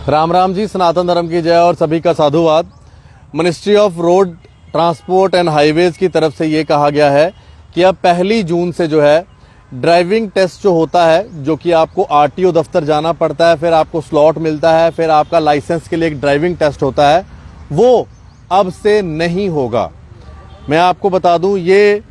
राम राम जी, सनातन धर्म की जय और सभी का साधुवाद। Ministry of road transport and highways की तरफ से ये कहा गया है कि अब 1 जून से जो है ड्राइविंग टेस्ट जो होता है, जो कि आपको आरटीओ दफ्तर जाना पड़ता है, फिर आपको स्लॉट मिलता है, फिर आपका लाइसेंस के लिए एक ड्राइविंग टेस्ट होता है, वो अब से नहीं होगा। मैं आपको बता दूं, ये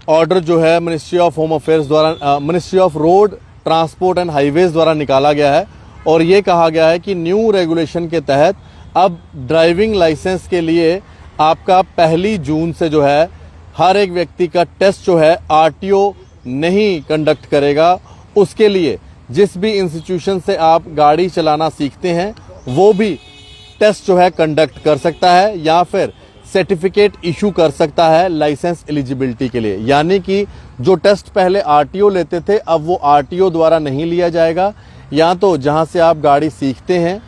ऑर्डर जो है मिनिस्ट्री ऑफ होम अफेयर्स द्वारा, ministry of road transport and highways द्वारा निकाला गया है और ये कहा गया है कि न्यू रेगुलेशन के तहत अब ड्राइविंग लाइसेंस के लिए आपका 1 जून से जो है हर एक व्यक्ति का टेस्ट जो है आरटीओ नहीं कंडक्ट करेगा। उसके लिए जिस भी इंस्टीट्यूशन से आप गाड़ी चलाना सीखते हैं वो भी टेस्ट जो है कंडक्ट कर सकता है या फिर सर्टिफिकेट इशू कर सकता है लाइसेंस एलिजिबिलिटी के लिए। यानी कि जो टेस्ट पहले आरटीओ लेते थे अब वो आरटीओ द्वारा नहीं लिया जाएगा, या तो जहां से आप गाड़ी सीखते हैं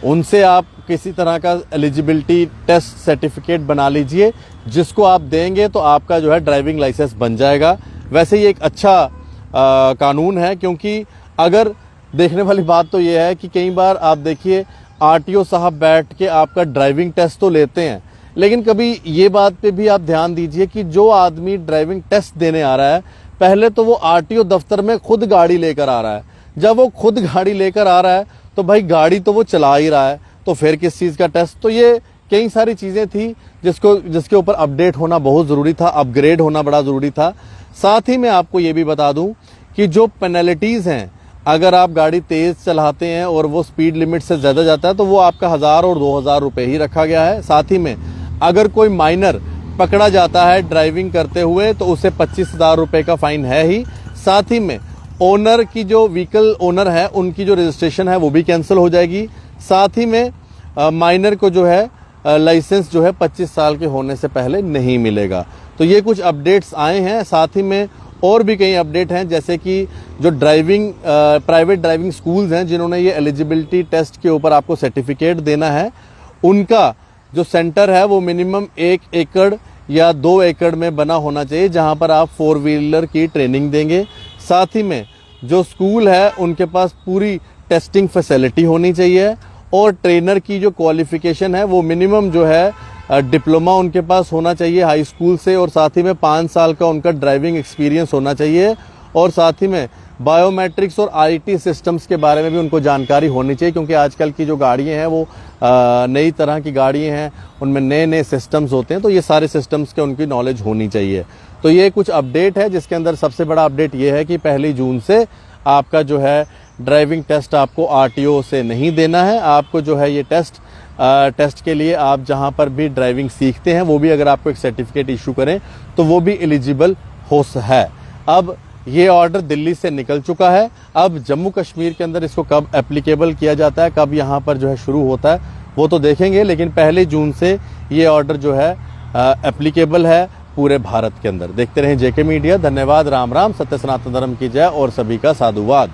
उनसे आप किसी तरह का एलिजिबिलिटी टेस्ट सर्टिफिकेट बना लीजिए, जिसको आप देंगे तो आपका जो है ड्राइविंग लाइसेंस बन जाएगा। वैसे ये एक अच्छा कानून है, क्योंकि अगर देखने वाली बात तो ये है कि कई बार आप देखिए आरटीओ साहब बैठ के आपका ड्राइविंग टेस्ट तो लेते हैं, लेकिन कभी ये बात पे भी आप ध्यान दीजिए कि जो आदमी ड्राइविंग टेस्ट देने आ रहा है पहले तो वो आरटीओ दफ्तर में खुद गाड़ी लेकर आ रहा है। जब वो खुद गाड़ी लेकर आ रहा है तो भाई गाड़ी तो वो चला ही रहा है, तो फिर किस चीज़ का टेस्ट। तो ये कई सारी चीज़ें थी जिसके ऊपर अपडेट होना बहुत ज़रूरी था, अपग्रेड होना बड़ा ज़रूरी था। साथ ही मैं आपको ये भी बता दूं कि जो पेनल्टीज़ हैं, अगर आप गाड़ी तेज़ चलाते हैं और वो स्पीड लिमिट से ज़्यादा जाता है तो वो आपका 1000 और 2000 रुपये ही रखा गया है। साथ ही में अगर कोई माइनर पकड़ा जाता है ड्राइविंग करते हुए तो उसे 25,000 रुपये का फाइन है ही। साथ ही में ओनर की जो व्हीकल ओनर है उनकी जो रजिस्ट्रेशन है वो भी कैंसिल हो जाएगी। साथ ही में माइनर को जो है लाइसेंस जो है 25 साल के होने से पहले नहीं मिलेगा। तो ये कुछ अपडेट्स आए हैं। साथ ही में और भी कई अपडेट हैं, जैसे कि जो प्राइवेट ड्राइविंग स्कूल्स हैं जिन्होंने ये एलिजिबिलिटी टेस्ट के ऊपर आपको सर्टिफिकेट देना है, उनका जो सेंटर है वो मिनिमम 1 एकड़ या 2 एकड़ में बना होना चाहिए, जहां पर आप 4 व्हीलर की ट्रेनिंग देंगे। साथ ही में जो स्कूल है उनके पास पूरी टेस्टिंग फैसिलिटी होनी चाहिए और ट्रेनर की जो क्वालिफिकेशन है वो मिनिमम जो है डिप्लोमा उनके पास होना चाहिए हाई स्कूल से, और साथ ही में 5 साल का उनका ड्राइविंग एक्सपीरियंस होना चाहिए। और साथ ही में बायोमेट्रिक्स और आईटी सिस्टम्स के बारे में भी उनको जानकारी होनी चाहिए, क्योंकि आजकल की जो गाड़ियां हैं वो नई तरह की गाड़ियां हैं, उनमें नए नए सिस्टम्स होते हैं, तो ये सारे सिस्टम्स के उनकी नॉलेज होनी चाहिए। तो ये कुछ अपडेट है, जिसके अंदर सबसे बड़ा अपडेट ये है कि 1 जून से आपका जो है ड्राइविंग टेस्ट आपको आरटीओ से नहीं देना है। आपको जो है ये टेस्ट के लिए आप जहां पर भी ड्राइविंग सीखते हैं वो भी अगर आपको एक सर्टिफिकेट इशू करें तो वो भी एलिजिबल है। अब ये ऑर्डर दिल्ली से निकल चुका है। अब जम्मू कश्मीर के अंदर इसको कब एप्लीकेबल किया जाता है, कब यहाँ पर जो है शुरू होता है, वो तो देखेंगे, लेकिन 1 जून से ये ऑर्डर जो है एप्लीकेबल है पूरे भारत के अंदर। देखते रहें जेके मीडिया। धन्यवाद। राम राम। सत्य सनातन धर्म की जय और सभी का साधुवाद।